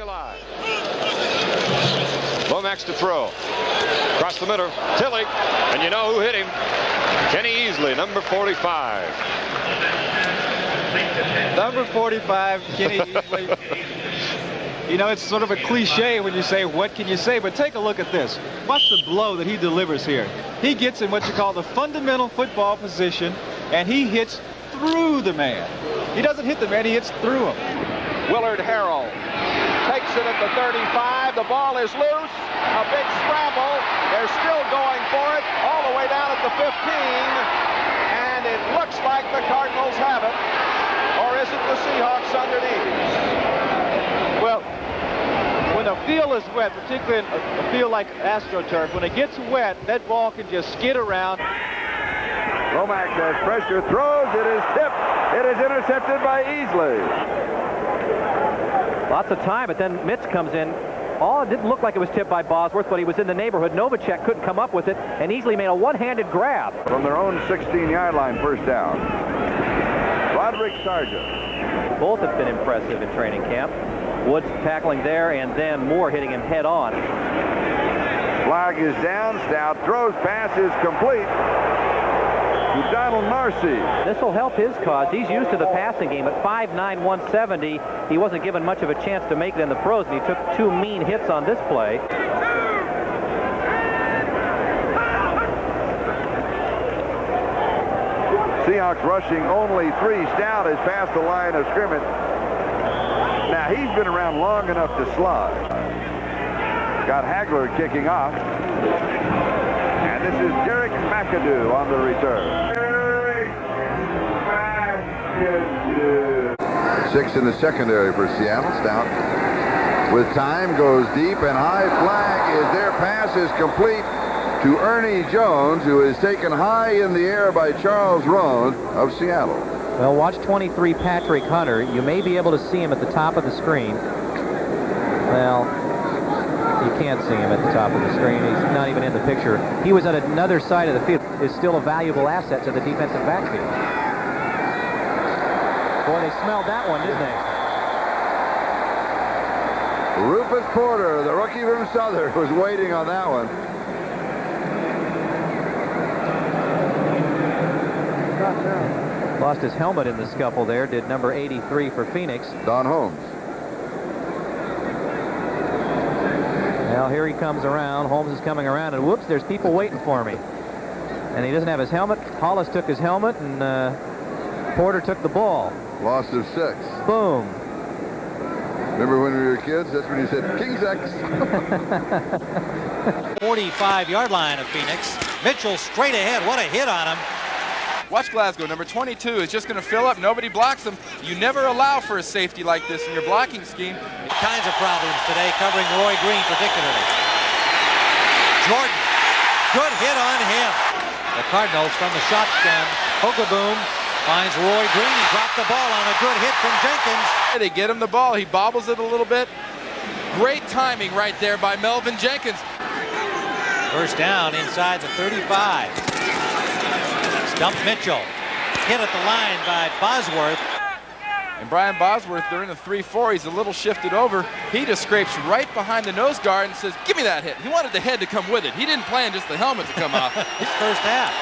live. Lomax to throw. Across the middle, Tilly. And you know who hit him? Kenny Easley, number 45. Number 45, Kenny Easley. You know, it's sort of a cliche when you say, what can you say? But take a look at this. Watch the blow that he delivers here. He gets in what you call the fundamental football position, and he hits through the man. He doesn't hit the man, he hits through him. Willard Harrell takes it at the 35. The ball is loose. A big scramble. They're still going for it all the way down at the 15. And it looks like the Cardinals have it. Or is it the Seahawks underneath? Well, when a field is wet, particularly a field like AstroTurf, when it gets wet, that ball can just skid around. Lomax has pressure, throws, it is tipped. It is intercepted by Easley. Lots of time, but then Mitch comes in. Oh, it didn't look like it was tipped by Bosworth, but he was in the neighborhood. Novacek couldn't come up with it and easily made a one-handed grab. From their own 16-yard line, first down. Roderick Sargent. Both have been impressive in training camp. Woods tackling there, and then Moore hitting him head on. Flag is down. Stout throws, pass is complete to Donald Marcy. This will help his cause. He's used to the passing game. At 5'9", 170, he wasn't given much of a chance to make it in the pros, and he took two mean hits on this play. Seahawks rushing only 3. Stout has passed the line of scrimmage. Now, he's been around long enough to slide. Got Hagler kicking off. And this is Derek McAdoo on the return. Derek McAdoo. 6 in the secondary for Seattle. Stout with time goes deep and high. Flag is there. Pass is complete to Ernie Jones, who is taken high in the air by Charles Roan of Seattle. Well, watch 23 Patrick Hunter. You may be able to see him at the top of the screen. Well, you can't see him at the top of the screen. He's not even in the picture. He was at another side of the field. Is still a valuable asset to the defensive backfield. Boy, they smelled that one, didn't they? Rufus Porter, the rookie from Southern, was waiting on that one. Lost his helmet in the scuffle there, did number 83 for Phoenix. Don Holmes. Well, here he comes around. Holmes is coming around, and whoops, there's people waiting for me. And he doesn't have his helmet. Hollis took his helmet, and Porter took the ball. Loss of 6. Boom. Remember when we were kids? That's when you said King's X. 45-yard line of Phoenix. Mitchell straight ahead. What a hit on him. Watch Glasgow. Number 22 is just going to fill up. Nobody blocks him. You never allow for a safety like this in your blocking scheme. Kinds of problems today, covering Roy Green particularly. Jordan, good hit on him. The Cardinals from the shotgun. Hogaboom finds Roy Green. He dropped the ball on a good hit from Jenkins. They get him the ball. He bobbles it a little bit. Great timing right there by Melvin Jenkins. First down inside the 35. Stump Mitchell. Hit at the line by Bosworth. And Brian Bosworth, they're in a 3-4. He's a little shifted over. He just scrapes right behind the nose guard and says, give me that hit. He wanted the head to come with it. He didn't plan just the helmet to come off. His first half.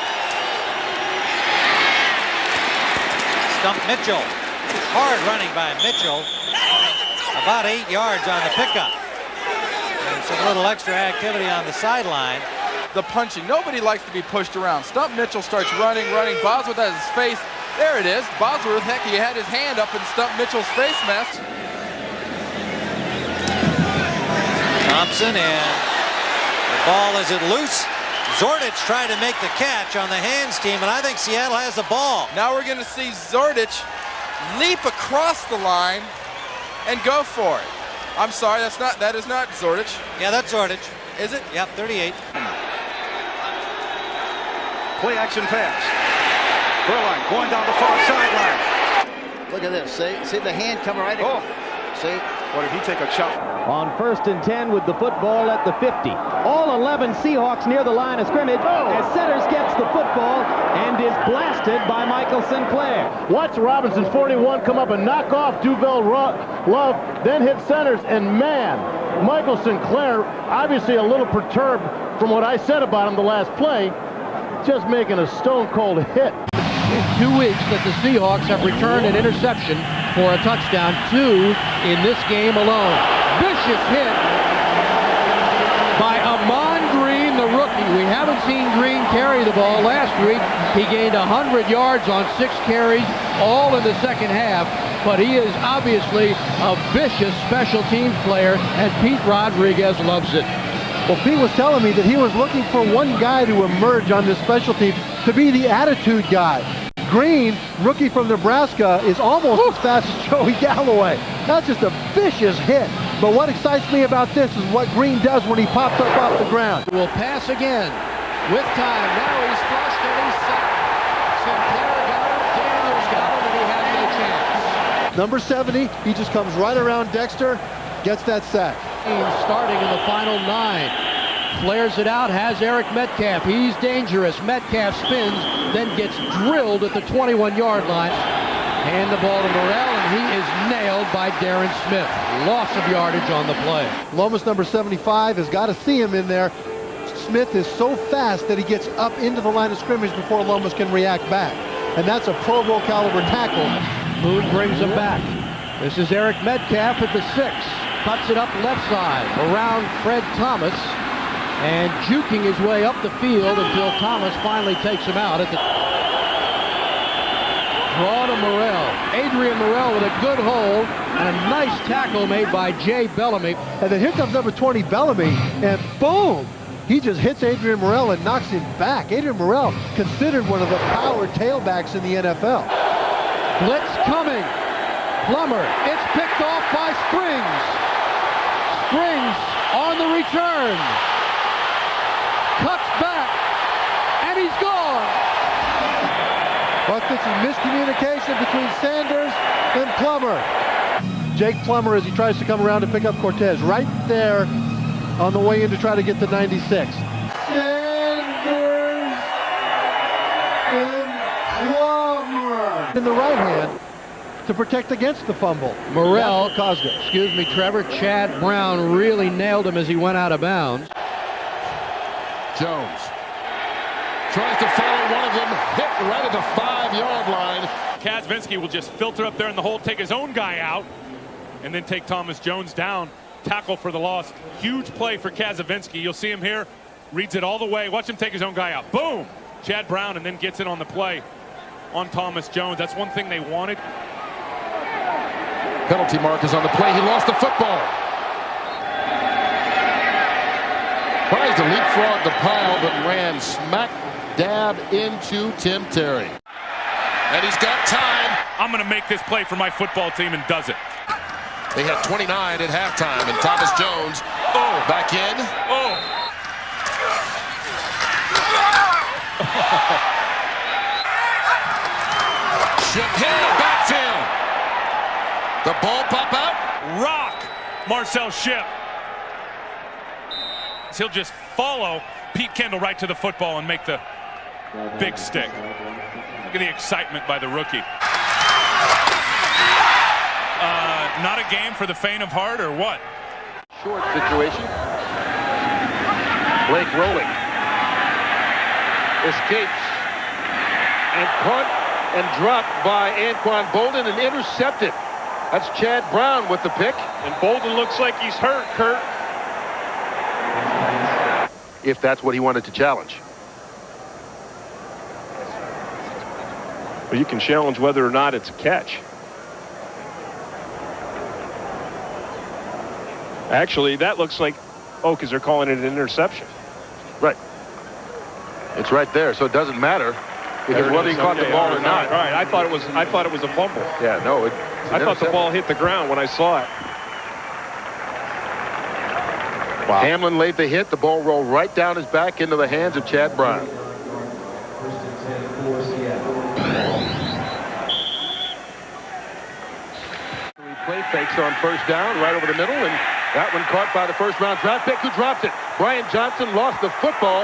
Stump Mitchell. Hard running by Mitchell. About 8 yards on the pickup. And some little extra activity on the sideline. The punching. Nobody likes to be pushed around. Stump Mitchell starts running. Bosworth has his face. There it is. Bosworth, heck, he had his hand up in Stump Mitchell's face mask. Thompson, and the ball, is it loose? Zordich tried to make the catch on the hands team, and I think Seattle has the ball. Now we're going to see Zordich leap across the line and go for it. I'm sorry, that is not Zordich. Yeah, that's Zordich. Is it? Yep, 38. Play action pass. Burline going down the far sideline. Look at this. See the hand coming right in. Oh, See, what did he take a chop? On 1st and 10 with the football at the 50. All 11 Seahawks near the line of scrimmage as Centers gets the football and is blasted by Michael Sinclair. Watch Robinson's 41 come up and knock off Duvel Love, then hit Centers, and man, Michael Sinclair, obviously a little perturbed from what I said about him the last play, just making a stone-cold hit. In 2 weeks that the Seahawks have returned an interception for a touchdown, 2 in this game alone. Vicious hit by Amon Green, the rookie. We haven't seen Green carry the ball. Last week, he gained 100 yards on 6 carries, all in the second half. But he is obviously a vicious special teams player, and Pete Rodriguez loves it. Well, Pete was telling me that he was looking for one guy to emerge on this special team to be the attitude guy. Green, rookie from Nebraska, is almost as fast as Joey Galloway. That's just a vicious hit. But what excites me about this is what Green does when he pops up off the ground. Will pass again with time. Now he's flushed and he's sacked. Sinclair got him, Daniels got him, and he has no chance. Number 70, he just comes right around Dexter, gets that sack. Starting in the final 9. Flares it out, has Eric Metcalf. He's dangerous. Metcalf spins, then gets drilled at the 21-yard line. Hand the ball to Morrell, and he is nailed by Darren Smith. Loss of yardage on the play. Lomas number 75 has got to see him in there. Smith is so fast that he gets up into the line of scrimmage before Lomas can react back. And that's a Pro Bowl caliber tackle. Moon brings him back. This is Eric Metcalf at the 6. Cuts it up left side around Fred Thomas and juking his way up the field until Thomas finally takes him out at the draw to Morrell. Adrian Morrell with a good hold and a nice tackle made by Jay Bellamy. And then here comes number 20 Bellamy, and boom! He just hits Adrian Morrell and knocks him back. Adrian Morrell considered one of the power tailbacks in the NFL. Blitz coming. Plummer. It's picked off by Springs. Springs on the return. Cuts back. And he's gone. But this is miscommunication between Sanders and Plummer. Jake Plummer as he tries to come around to pick up Cortez. Right there on the way in to try to get to 96. Sanders and Plummer. In the right hand to protect against the fumble. Morrell caused it. Excuse me, Trevor. Chad Brown really nailed him as he went out of bounds. Jones tries to follow one of them, hit right at the 5-yard line. Kazvinsky will just filter up there in the hole, take his own guy out, and then take Thomas Jones down. Tackle for the loss. Huge play for Kazvinsky. You'll see him here. Reads it all the way. Watch him take his own guy out. Boom! Chad Brown, and then gets it on the play on Thomas Jones. That's one thing they wanted. Penalty mark is on the play. He lost the football. Tries to leapfrog the pile, but ran smack dab into Tim Terry. And he's got time. I'm going to make this play for my football team, and does it. They had 29 at halftime, and Thomas Jones back in. Ship hit in the backfield. The ball pop out. Rock Marcel Ship. He'll just follow Pete Kendall right to the football and make the big stick. Look at the excitement by the rookie. Not a game for the faint of heart, or what? Short situation. Blake rolling. Escapes. And punt and dropped by Anquan Bolden and intercepted. That's Chad Brown with the pick. And Bolden looks like he's hurt, Kurt. If that's what he wanted to challenge. Well, you can challenge whether or not it's a catch. Actually, that looks like, because they're calling it an interception. Right. It's right there, so it doesn't matter because whether he caught the ball or not. All right, I thought it was a fumble. Yeah, no. I thought the ball hit the ground when I saw it. Wow. Hamlin laid the hit. The ball rolled right down his back into the hands of Chad Brown. play fakes on first down right over the middle, and that one caught by the first-round draft pick who dropped it. Brian Johnson lost the football,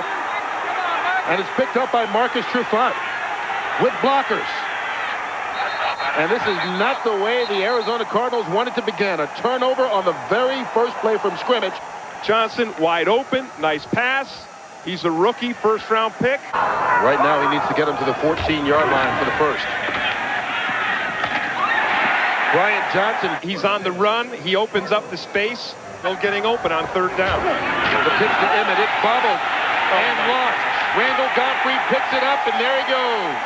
and it's picked up by Marcus Trufant with blockers. And this is not the way the Arizona Cardinals wanted to begin. A turnover on the very first play from scrimmage. Johnson wide open, nice pass. He's a rookie, first-round pick. Right now he needs to get him to the 14-yard line for the first. Brian Johnson, he's on the run. He opens up the space. Still getting open on third down. The pitch to Emmett, it bobbled and lost. Randall Godfrey picks it up, and there he goes.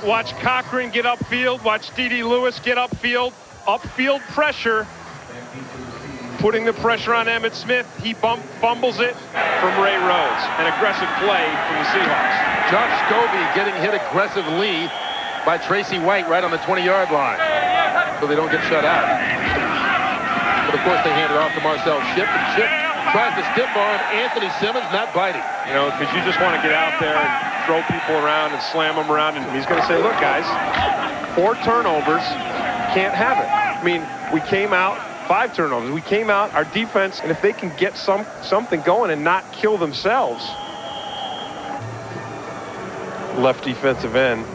Watch Cochran get upfield. Watch D.D. Lewis get upfield. Upfield pressure. Putting the pressure on Emmitt Smith. He fumbles it from Ray Rhodes. An aggressive play from the Seahawks. Josh Scobie getting hit aggressively by Tracy White right on the 20-yard line. So they don't get shut out. But of course they hand it off to Marcel Shipp, and Shipp tries to stiff arm Anthony Simmons, not biting. You know, because you just want to get out there and throw people around and slam them around, and he's going to say, look guys, 4 turnovers, can't have it. I mean, we came out 5 turnovers. We came out, our defense, and if they can get something going and not kill themselves. Left defensive end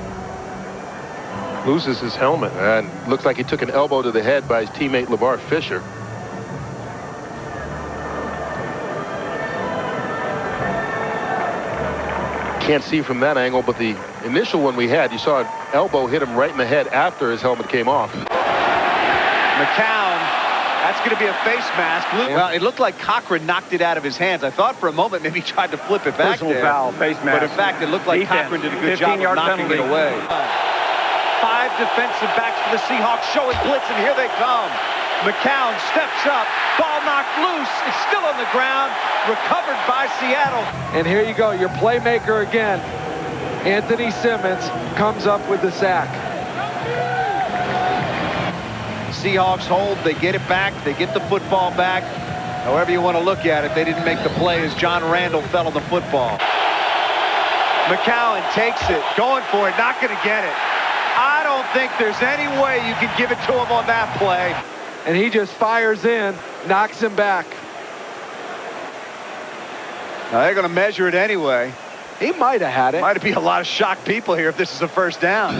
loses his helmet. And looks like he took an elbow to the head by his teammate LeVar Fisher. Can't see from that angle, but the initial one we had, you saw an elbow hit him right in the head after his helmet came off. McCown, that's going to be a face mask. Well, it looked like Cochran knocked it out of his hands. I thought for a moment maybe he tried to flip it back there. Foul, face mask. But in fact, it looked like Cochran did a good job of knocking it away. 5 defensive backs for the Seahawks showing blitz, and here they come. McCown steps up, ball knocked loose, it's still on the ground, recovered by Seattle. And here you go, your playmaker again. Anthony Simmons comes up with the sack. Seahawks hold, they get it back, they get the football back. However you want to look at it, they didn't make the play as John Randall fell on the football. McCown takes it, going for it, not going to get it. I don't think there's any way you can give it to him on that play. And he just fires in, knocks him back. Now they're going to measure it anyway. He might have had it. Might be a lot of shocked people here if this is a first down.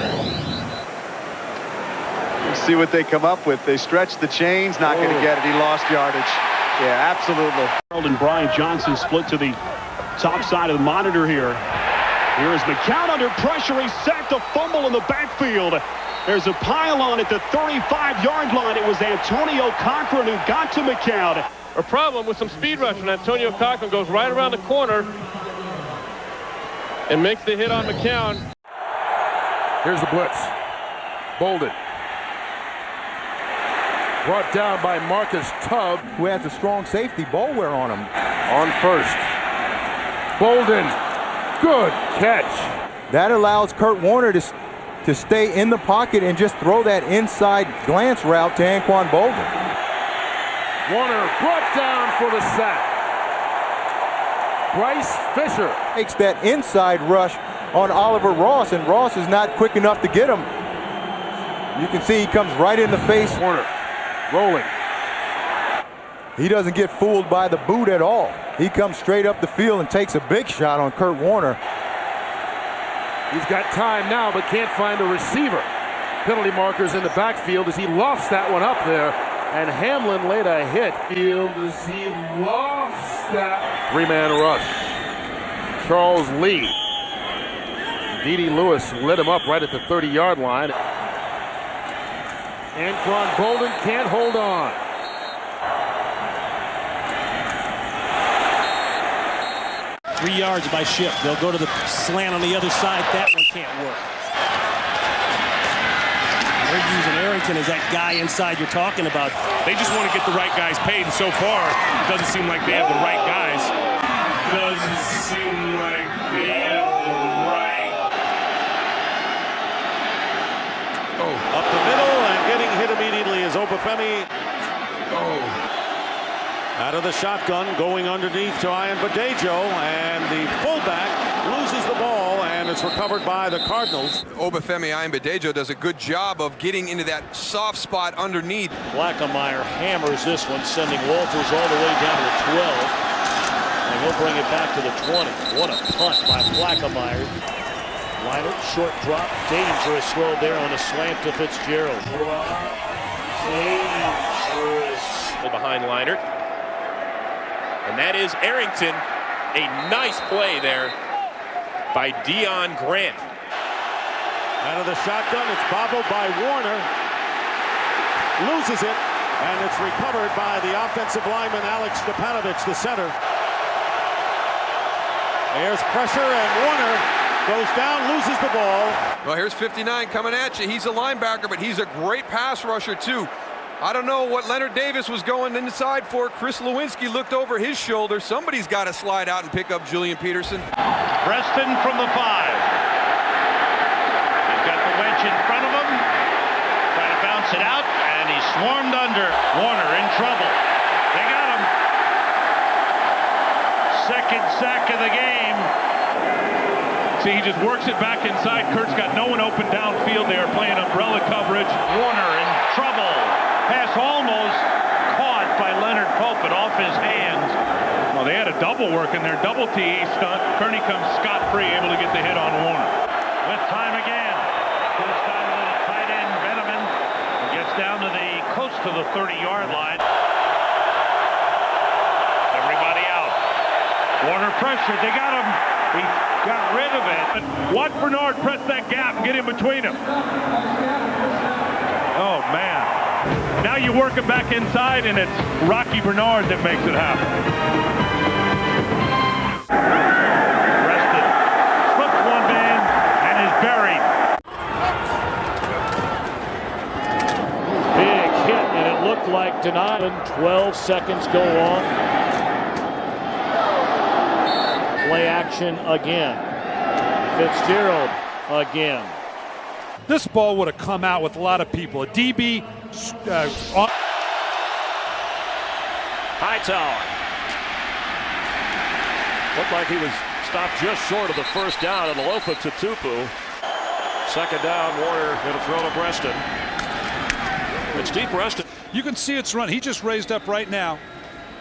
Let's see what they come up with. They stretch the chains, not going to get it. He lost yardage. Yeah, absolutely. And Brian Johnson split to the top side of the monitor here. Here is McCown under pressure. He sacked a fumble in the backfield. There's a pylon at the 35-yard line. It was Antonio Cochran who got to McCown. A problem with some speed rush, and Antonio Cochran goes right around the corner and makes the hit on McCown. Here's the blitz. Bolden. Brought down by Marcus Tubb, who has a strong safety Boulware on him. On first. Bolden. Good catch. That allows Kurt Warner to stay in the pocket and just throw that inside glance route to Anquan Bolden. Warner brought down for the sack. Bryce Fisher takes that inside rush on Oliver Ross, and Ross is not quick enough to get him. You can see he comes right in the face. Warner rolling. He doesn't get fooled by the boot at all. He comes straight up the field and takes a big shot on Kurt Warner. He's got time now, but can't find a receiver. Penalty markers in the backfield as he lofts that one up there, and Hamlin laid a hit. Field as he lofts that. 3-man rush. Charles Lee. D.D. Lewis lit him up right at the 30-yard line. Anquan Bolden can't hold on. Three yards by Shipp. They'll go to the slant on the other side. That one can't work. They're using Arrington as that guy inside you're talking about. They just want to get the right guys paid, and so far, it doesn't seem like they have the right guys. Doesn't seem like they have the right. Up the middle and getting hit immediately is Obafemi. Out of the shotgun, going underneath to Ian Badejo, and the fullback loses the ball, and and it's recovered by the Cardinals. Obafemi Ayombadejo does a good job of getting into that soft spot underneath. Blackemeyer hammers this one, sending Walters all the way down to the 12. And he'll bring it back to the 20. What a punt by Blackemeyer. Leinert, short drop, dangerous throw there on a slant to Fitzgerald. Dangerous. Behind Leinert. And that is Arrington. A nice play there by Dion Grant. Out of the shotgun, it's bobbled by Warner. Loses it, and it's recovered by the offensive lineman Alex Stepanovich, the center. There's pressure, and Warner goes down, loses the ball. Well, here's 59 coming at you. He's a linebacker, but he's a great pass rusher, too. I don't know what Leonard Davis was going inside for. Chris Lewinsky looked over his shoulder. Somebody's got to slide out and pick up Julian Peterson. Preston from the 5. He's got the wedge in front of him. Trying to bounce it out, and he's swarmed under. Warner in trouble. They got him. Second sack of the game. See, he just works it back inside. Kurt's got no one open downfield. They are playing umbrella coverage. Warner in trouble. Pass almost caught by Leonard Pope, but off his hands. Well, they had a double work in their double TE stunt. Kearney comes scot-free, able to get the hit on Warner. With time again. This time to the tight end, Veneman. Gets down to the close to the 30-yard line. Everybody out. Warner pressured. They got him. He got rid of it. Watch Bernard press that gap and get in between them. Oh, man. Now you work it back inside, and it's Rocky Bernard that makes it happen. Preston flips one man and is buried. Big hit, and it looked like denied. 12 seconds go on. Play action again. Fitzgerald again. This ball would have come out with a lot of people. A DB on. Hightower. Looked like he was stopped just short of the first down, and Alofa Tatupu. Second down, Warner going to throw to Preston. It's deep Preston. You can see it's run. He just raised up right now,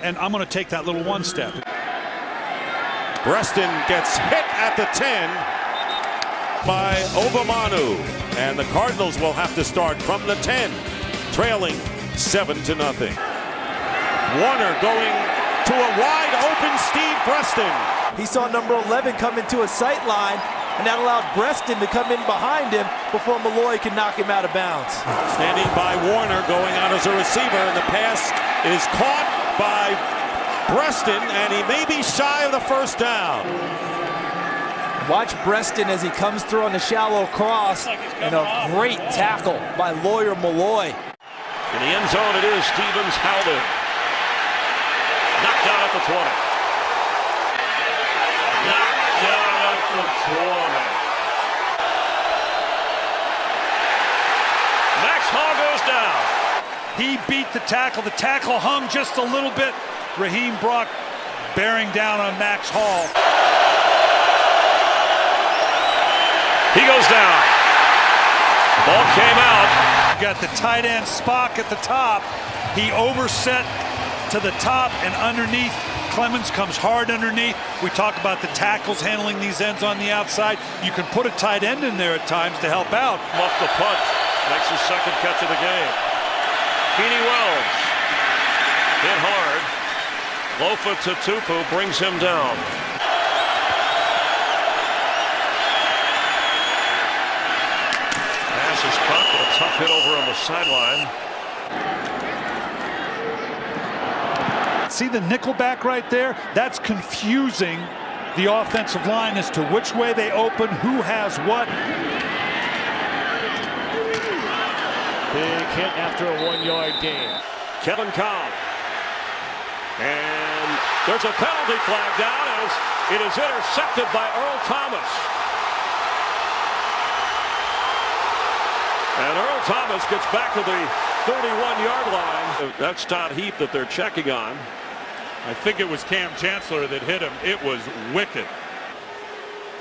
and I'm going to take that little one step. Preston gets hit at the 10 by Obamanu, and the Cardinals will have to start from the 10, trailing 7-0. Warner going to a wide open Steve Preston. He saw number 11 come into a sight line, and that allowed Preston to come in behind him before Malloy can knock him out of bounds. Standing by Warner, going out as a receiver, and the pass is caught by Preston, and he may be shy of the first down. Watch Preston as he comes through on the shallow cross, and a great tackle by Lawyer Malloy. In the end zone, it is Stevens Howler. Knocked out at the 20. Knocked out at the 20. Max Hall goes down. He beat the tackle. The tackle hung just a little bit. Raheem Brock bearing down on Max Hall. He goes down. Ball came out. Got the tight end Spock at the top. He overset to the top and underneath. Clemens comes hard underneath. We talk about the tackles handling these ends on the outside. You can put a tight end in there at times to help out. Off the punt. Makes his second catch of the game. Feeney Wells. Hit hard. Lofa Tatupu brings him down. Pass is caught, but a tough hit over on the sideline. See the nickelback right there? That's confusing the offensive line as to which way they open, who has what. Big hit after a 1-yard gain. Kevin Cobb. And there's a penalty flag down as it is intercepted by Earl Thomas. And Earl Thomas gets back to the 31-yard line. That's Todd Heap that they're checking on. I think it was Cam Chancellor that hit him. It was wicked.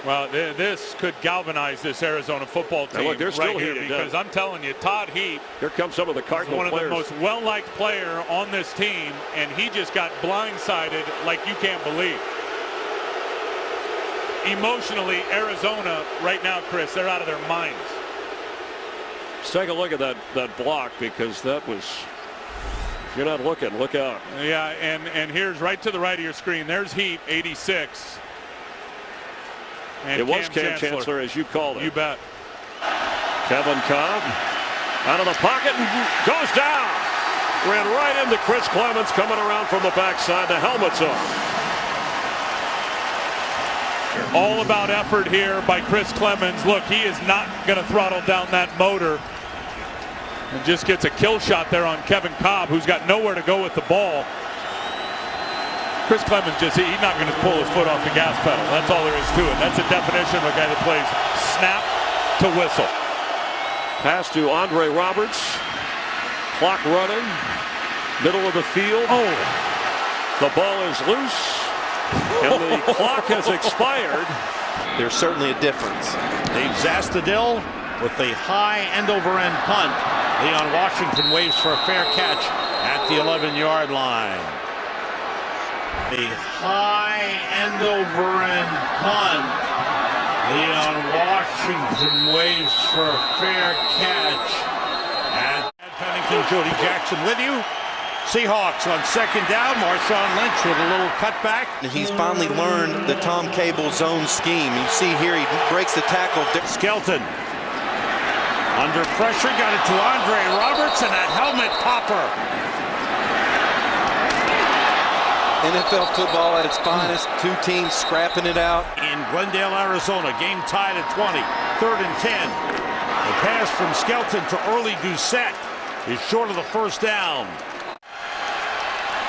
Well, this could galvanize this Arizona football team look, they're still right here, heated because up. I'm telling you, Todd Heap, Here comes some of the Cardinal one players. of the most well-liked player on this team, and he just got blindsided like you can't believe. Emotionally, Arizona right now, Chris, they're out of their minds. Let's take a look at that block, because that was, if you're not looking, look out. Yeah, and here's right to the right of your screen. There's Heap, 86. And it was Cam Chancellor, as you called it. You bet. Kevin Cobb out of the pocket and goes down. Ran right into Chris Clemens coming around from the backside. The helmet's on. All about effort here by Chris Clemens. Look, he is not going to throttle down that motor. And just gets a kill shot there on Kevin Cobb, who's got nowhere to go with the ball. Chris Clemens he's not going to pull his foot off the gas pedal. That's all there is to it. That's a definition of a guy that plays snap to whistle. Pass to Andre Roberts. Clock running. Middle of the field. Oh. The ball is loose. And the clock has expired. There's certainly a difference. Dave Zastadil with the high end-over-end punt. Leon Washington waves for a fair catch at the 11-yard line. The high end-over-end punt. Leon Washington waves for a fair catch. And Pennington, Jody Jackson with you. Seahawks on second down. Marshawn Lynch with a little cutback. He's finally learned the Tom Cable zone scheme. You see here he breaks the tackle. Skelton under pressure, got it to Andre Roberts, and that helmet popper. NFL football at its finest. Two teams scrapping it out. In Glendale, Arizona, game tied at 20. 3rd and 10. The pass from Skelton to early Doucette is short of the first down.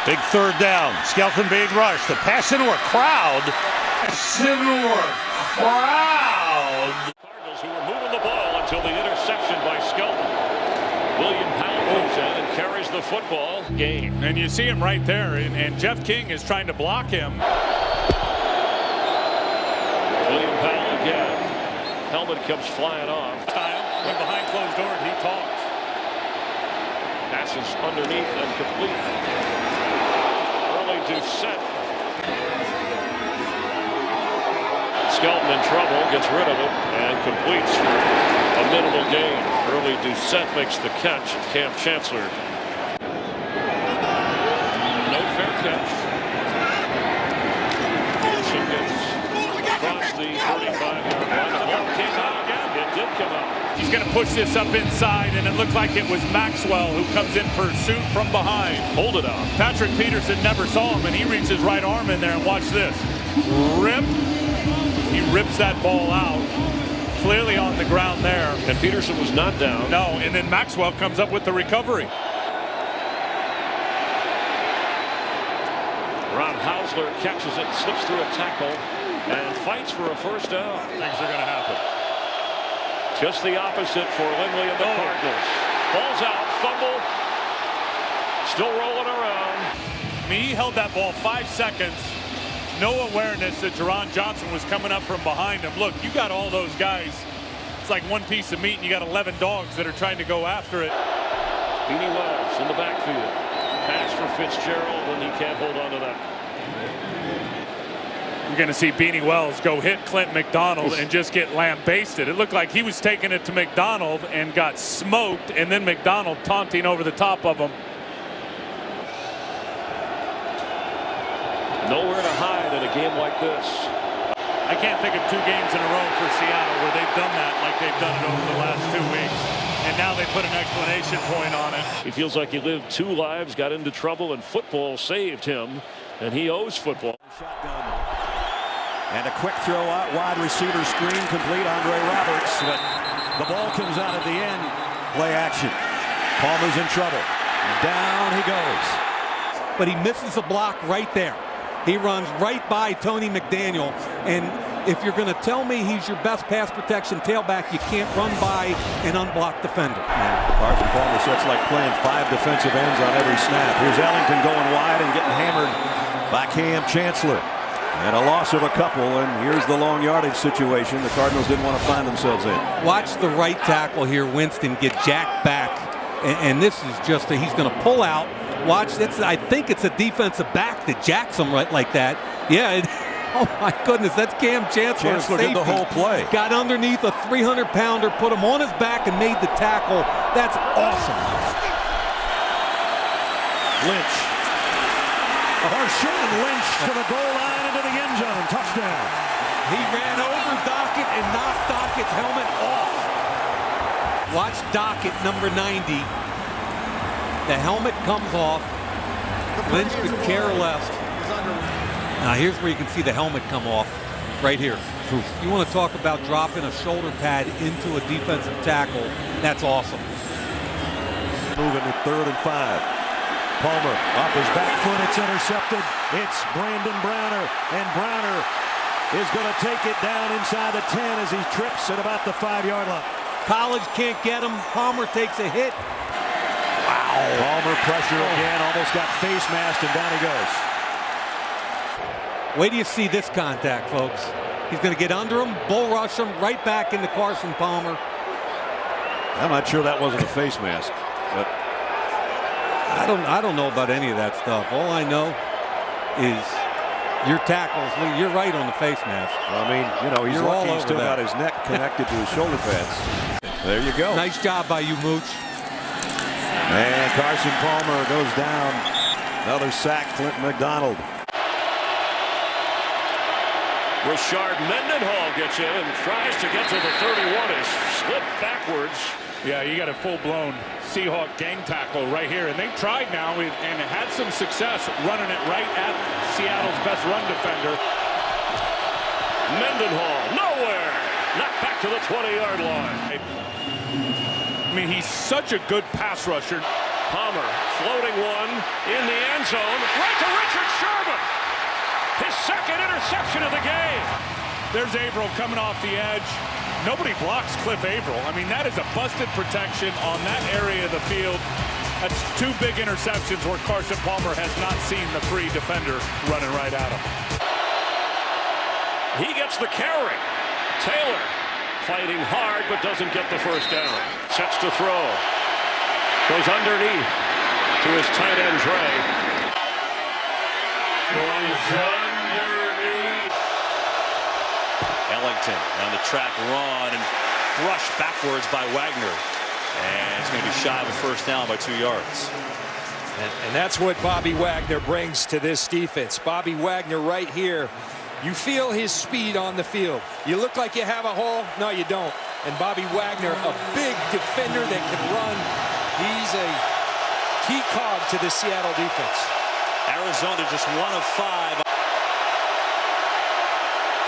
Big 3rd down. Skelton being rushed. The pass into a crowd. Cardinals, who were moving the ball until the interception by Skelton. William Powell moves in and carries the football. Game. And you see him right there, and Jeff King is trying to block him. William Powell again. Helmet comes flying off. When behind closed doors, he talks. Passes underneath and complete. Early Doucette. Skelton in trouble, gets rid of it, and completes for a minimal gain. Early Doucette makes the catch. Cam Chancellor. No fair catch. She gets across the 35-yard line. The ball came out again. It did come out. He's going to push this up inside, and it looked like it was Maxwell who comes in pursuit from behind. Hold it out. Patrick Peterson never saw him, and he reaches his right arm in there, and watch this. Rip. He rips that ball out. Clearly on the ground there. And Peterson was not down. No, and then Maxwell comes up with the recovery. Ron Hausler catches it, slips through a tackle, and fights for a first down. Things are going to happen. Just the opposite for Lindley and the Cardinals. Ball's out, fumble, still rolling around. I mean, he held that ball 5 seconds. No awareness that Jerron Johnson was coming up from behind him. Look, you got all those guys. It's like one piece of meat, and you got 11 dogs that are trying to go after it. Beanie Wells in the backfield. Pass for Fitzgerald, and he can't hold on to that. You're going to see Beanie Wells go hit Clint McDonald and just get lambasted. It looked like he was taking it to McDonald and got smoked, and then McDonald taunting over the top of him. Nowhere to hide in a game like this. I can't think of 2 games in a row for Seattle where they've done that like they've done it over the last 2 weeks. And now they put an exclamation point on it. He feels like he lived 2 lives, got into trouble, and football saved him. And he owes football. Shotgun. And a quick throw out, wide receiver screen, complete Andre Roberts. But the ball comes out at the end. Play action. Palmer's in trouble. Down he goes. But he misses a block right there. He runs right by Tony McDaniel, and if you're going to tell me he's your best pass protection tailback, you can't run by an unblocked defender. Carson Palmer says it's like playing 5 defensive ends on every snap. Here's Ellington going wide and getting hammered by Cam Chancellor. And a loss of a couple, and here's the long yardage situation the Cardinals didn't want to find themselves in. Watch the right tackle here, Winston, get jacked back. And this is just he's going to pull out. Watch, I think it's a defensive back that jacks him right like that. Yeah, oh my goodness, that's Cam Chancellor. Chancellor did the whole play. Got underneath a 300-pounder, put him on his back and made the tackle. That's awesome. Lynch. Marshawn Lynch to the goal line into the end zone. Touchdown. He ran over Dockett and knocked Dockett's helmet off. Watch Dockett, number 90. The helmet comes off. Lynch could care less. Now here's where you can see the helmet come off. Right here. You want to talk about dropping a shoulder pad into a defensive tackle. That's awesome. Moving to 3rd and 5. Palmer off his back foot. It's intercepted. It's Brandon Browner. And Browner is going to take it down inside the 10 as he trips at about the 5-yard line. College can't get him. Palmer takes a hit. Wow. Palmer pressure again. Almost got face masked, and down he goes. Wait till you see this contact, folks. He's going to get under him, bull rush him, right back into Carson Palmer. I'm not sure that wasn't a face mask, but I don't know about any of that stuff. All I know is your tackles. You're right on the face mask. I mean, you know, he's lucky he's still got his neck connected to his shoulder pads. There you go. Nice job by you, Mooch. And Carson Palmer goes down. Another sack, Clinton McDonald. Rashard Mendenhall gets in and tries to get to the 31. Is slipped backwards. Yeah, you got a full-blown Seahawk gang tackle right here. And they've tried now and had some success running it right at Seattle's best run defender. Mendenhall, nowhere. Knocked back to the 20-yard line. I mean, he's such a good pass rusher. Palmer floating one in the end zone. Right to Richard Sherman. His second interception of the game. There's Averill coming off the edge. Nobody blocks Cliff Averill. I mean, that is a busted protection on that area of the field. That's 2 big interceptions where Carson Palmer has not seen the free defender running right at him. He gets the carry. Taylor fighting hard but doesn't get the first down. Sets to throw. Goes underneath to his tight end Dre. Goes underneath. Ellington on the track run and brushed backwards by Wagner. And it's going to be shy of a first down by 2 yards. And that's what Bobby Wagner brings to this defense. Bobby Wagner right here. You feel his speed on the field. You look like you have a hole. No, you don't. And Bobby Wagner, a big defender that can run. He's a key cog to the Seattle defense. Arizona just 1 of 5.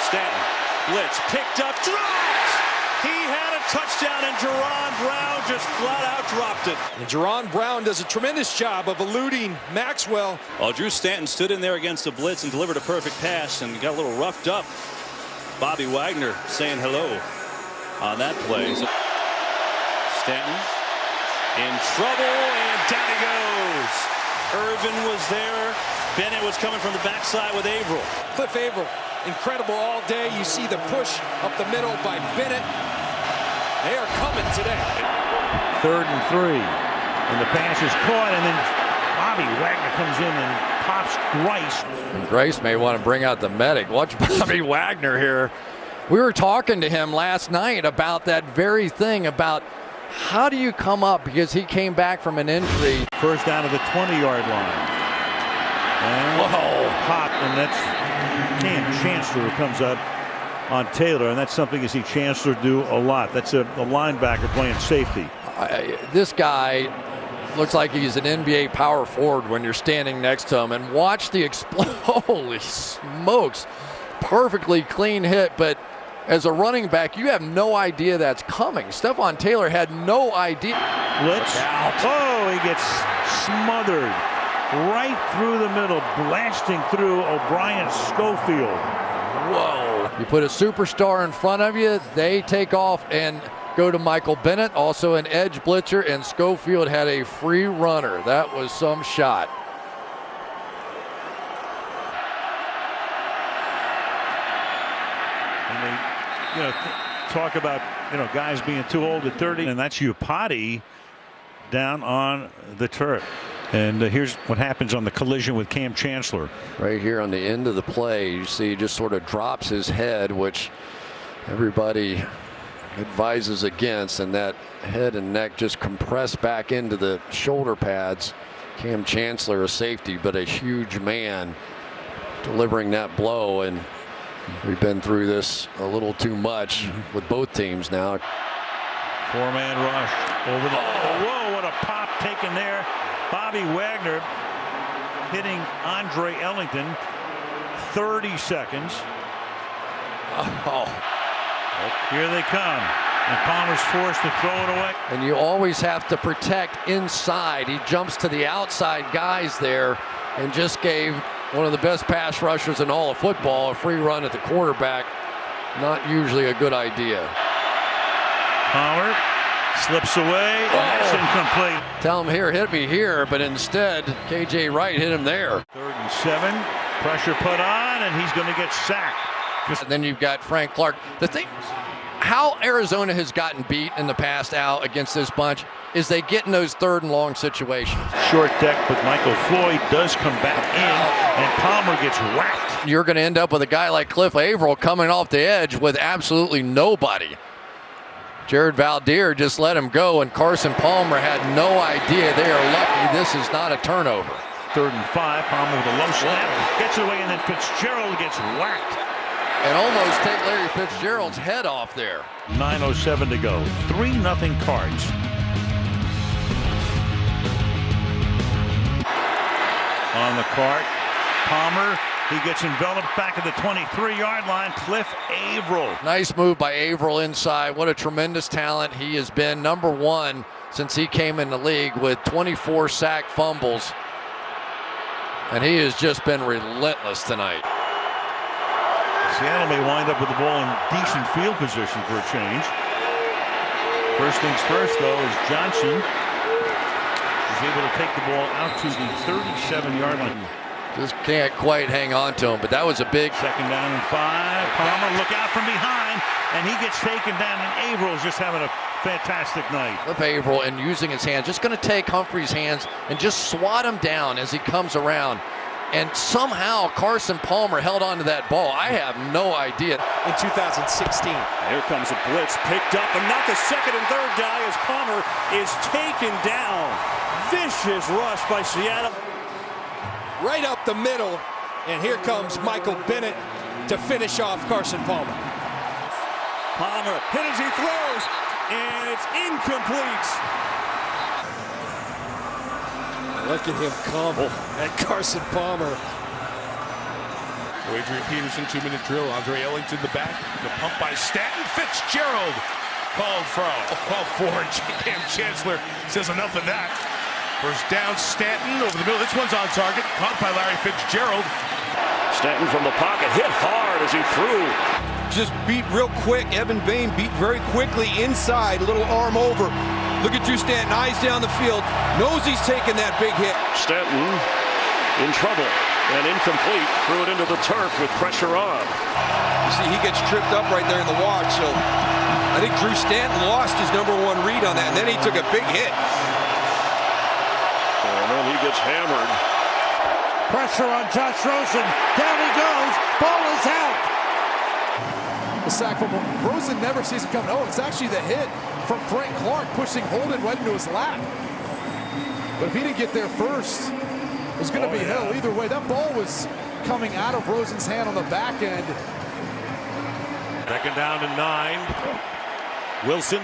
Stanton, blitz, picked up, dropped! He had a touchdown, and Jerron Brown just flat out dropped it. And Jerron Brown does a tremendous job of eluding Maxwell. Well, Drew Stanton stood in there against the blitz and delivered a perfect pass and got a little roughed up. Bobby Wagner saying hello on that play. Stanton in trouble, and down he goes. Irvin was there. Bennett was coming from the backside with Averill. Cliff Averill, incredible all day. You see the push up the middle by Bennett. They are coming today. 3rd and 3. And the pass is caught, and then Bobby Wagner comes in and pops Grice. And Grice may want to bring out the medic. Watch Bobby Wagner here. We were talking to him last night about that very thing, about how do you come up, because he came back from an injury. First down to the 20-yard line. And pop, and that's Cam Chancellor who comes up on Taylor, and that's something you see Chancellor do a lot. That's a linebacker playing safety. This guy looks like he's an NBA power forward when you're standing next to him. And watch the holy smokes. Perfectly clean hit, but as a running back, you have no idea that's coming. Stephon Taylor had no idea. Blitz. Oh, he gets smothered right through the middle, blasting through O'Brien Schofield. Whoa. You put a superstar in front of you, they take off and go to Michael Bennett, also an edge blitzer, and Schofield had a free runner. That was some shot. talk about guys being too old at 30, and that's Upati down on the turf. And here's what happens on the collision with Cam Chancellor. Right here on the end of the play, you see he just sort of drops his head, which everybody advises against, and that head and neck just compress back into the shoulder pads. Cam Chancellor, a safety, but a huge man delivering that blow, and we've been through this a little too much with both teams now. Four-man rush over the. Whoa! What a pop taken there. Bobby Wagner hitting Andre Ellington. 30 seconds. Oh. Here they come. And Palmer's forced to throw it away. And you always have to protect inside. He jumps to the outside guys there and just gave one of the best pass rushers in all of football a free run at the quarterback. Not usually a good idea. Palmer slips away, and that's incomplete. Tell him here, hit me here, but instead, KJ Wright hit him there. 3rd and 7. Pressure put on, and he's going to get sacked. And then you've got Frank Clark. The thing, how Arizona has gotten beat in the past out against this bunch is they get in those 3rd and long situations. Short deck, but Michael Floyd does come back in, and Palmer gets whacked. You're going to end up with a guy like Cliff Averill coming off the edge with absolutely nobody. Jared Valdir just let him go, and Carson Palmer had no idea. They are lucky this is not a turnover. 3rd and 5. Palmer with a low snap, gets away, and then Fitzgerald gets whacked. And almost take Larry Fitzgerald's head off there. 9:07 to go. 3-0 Cards. On the cart, Palmer. He gets enveloped back at the 23-yard line. Cliff Averill. Nice move by Averill inside. What a tremendous talent. He has been #1 since he came in the league with 24 sack fumbles. And he has just been relentless tonight. Seattle may wind up with the ball in decent field position for a change. First things first, though, is Johnson is able to take the ball out to the 37-yard line. Just can't quite hang on to him, but that was a big. 2nd down and 5. Palmer look out from behind, and he gets taken down, and Averill's just having a fantastic night. Cliff Averill, and using his hands, just going to take Humphrey's hands and just swat him down as he comes around. And somehow Carson Palmer held on to that ball. I have no idea. In 2016. Here comes a blitz picked up, and not the 2nd and 3rd guy as Palmer is taken down. Vicious rush by Seattle. Right up the middle, and here comes Michael Bennett to finish off Carson Palmer. Palmer hit as he throws, and it's incomplete. Look at him come at Carson Palmer. Adrian Peterson, 2-minute drill. Andre Ellington the back. The pump by Stanton. Fitzgerald called for. Cam Chancellor says enough of that. First down, Stanton over the middle. This one's on target. Caught by Larry Fitzgerald. Stanton from the pocket, hit hard as he threw. Just beat real quick. Evan Bain beat very quickly inside. Little arm over. Look at Drew Stanton, eyes down the field. Knows he's taking that big hit. Stanton in trouble and incomplete. Threw it into the turf with pressure on. You see, he gets tripped up right there in the watch. So I think Drew Stanton lost his #1 read on that, and then he took a big hit. And then he gets hammered. Pressure on Josh Rosen. Down he goes. Ball is out. The sack from Rosen never sees it coming. Oh, it's actually the hit from Frank Clark pushing Holden right into his lap. But if he didn't get there first, it was going to be Hill. Either way, that ball was coming out of Rosen's hand on the back end. 2nd down and 9. Wilson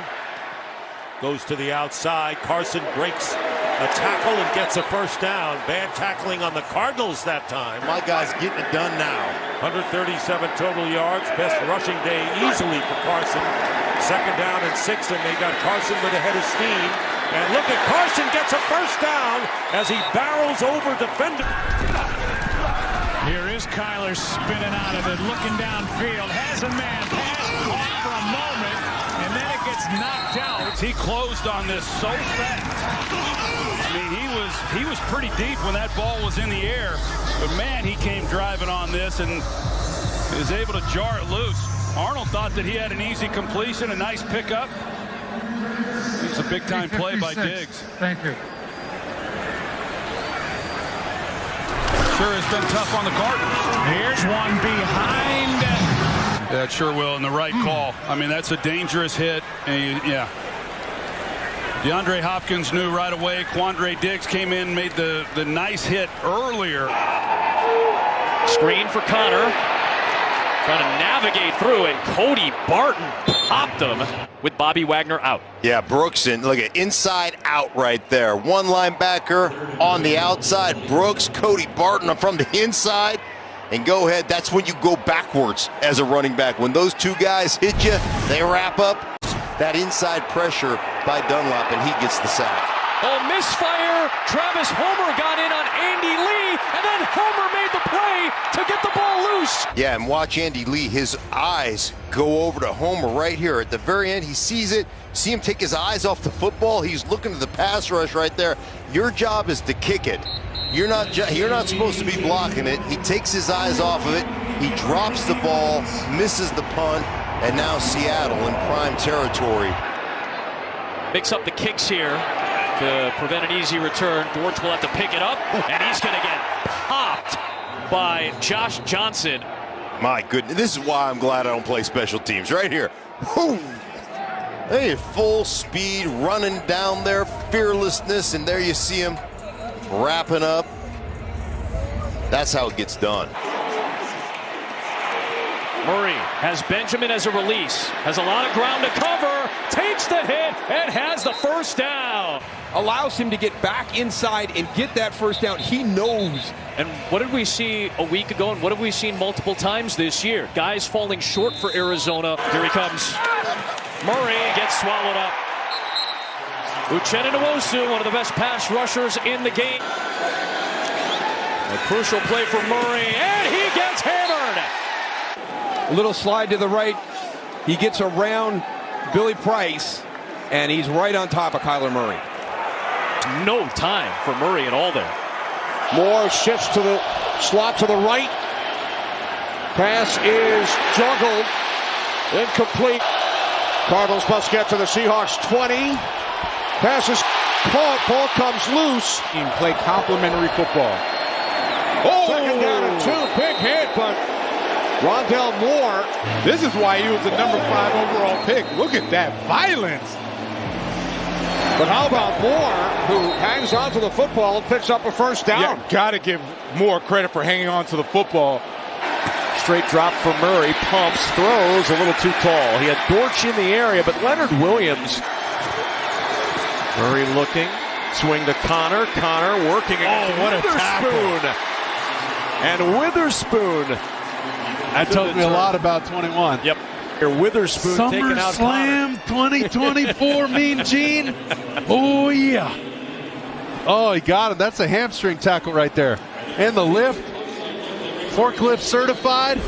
goes to the outside. Carson breaks a tackle and gets a first down. Bad tackling on the Cardinals that time. My guy's getting it done now. 137 total yards. Best rushing day easily for Carson. 2nd down and 6, and they got Carson with a head of steam. And look at Carson gets a first down as he barrels over defender. Here is Kyler spinning out of it, looking downfield, has a man, pass caught for a moment, and then it gets knocked out. He closed on this so fast. I mean, he was pretty deep when that ball was in the air, but man, he came driving on this and is able to jar it loose. Arnold thought that he had an easy completion, a nice pickup. It's a big-time play by Diggs. Thank you. Sure has been tough on the Cardinals. Here's one behind. Yeah, it sure will, and the right call. I mean, that's a dangerous hit. And yeah. DeAndre Hopkins knew right away. Quandre Diggs came in, made the nice hit earlier. Screen for Connor. Trying to navigate through, and Cody Barton popped him with Bobby Wagner out. Yeah, Brooks, and look at inside out right there. One linebacker on the outside. Brooks, Cody Barton from the inside. And go ahead, that's when you go backwards as a running back. When those two guys hit you, they wrap up. That inside pressure by Dunlap, and he gets the sack. Oh, misfire. Travis Homer got in on Andy Lee, and then Homer made the play to get the ball loose. Yeah, and watch Andy Lee, his eyes go over to Homer right here. At the very end, he sees it. See him take his eyes off the football. He's looking to the pass rush right there. Your job is to kick it. You're not supposed to be blocking it. He takes his eyes off of it. He drops the ball, misses the punt, and now Seattle in prime territory. Mix up the kicks here to prevent an easy return. Dortch will have to pick it up, and he's going to get popped by Josh Johnson. My goodness, this is why I'm glad I don't play special teams. Right here. Whoo! Hey, full speed, running down there, fearlessness, and there you see him wrapping up. That's how it gets done. Murray has Benjamin as a release, has a lot of ground to cover, takes the hit, and has the first down. Allows him to get back inside and get that first down. He knows. And what did we see a week ago, and what have we seen multiple times this year? Guys falling short for Arizona. Here he comes. Murray gets swallowed up. Uchenna Nwosu, one of the best pass rushers in the game. A crucial play for Murray, and he gets hammered. A little slide to the right. He gets around Billy Price, and he's right on top of Kyler Murray. No time for Murray at all there. Moore shifts to the slot to the right. Pass is juggled. Incomplete. Cardinals must get to the Seahawks 20. Pass is caught. Ball comes loose. Play complimentary football. Oh! Second down and 2. Big hit, but Rondell Moore. This is why he was the number 5 overall pick. Look at that violence. But how about Moore, who hangs on to the football and picks up a first down? Yeah, got to give Moore credit for hanging on to the football. Straight drop for Murray. Pumps, throws a little too tall. He had Dortch in the area, but Leonard Williams. Murray looking. Swing to Connor. Connor working against what a Witherspoon. And Witherspoon. That tells me a lot about 21. Yep. Witherspoon taking out Connor. SummerSlam 2024, Mean Gene. Oh, yeah. Oh, he got him. That's a hamstring tackle right there. And the lift. Forklift certified.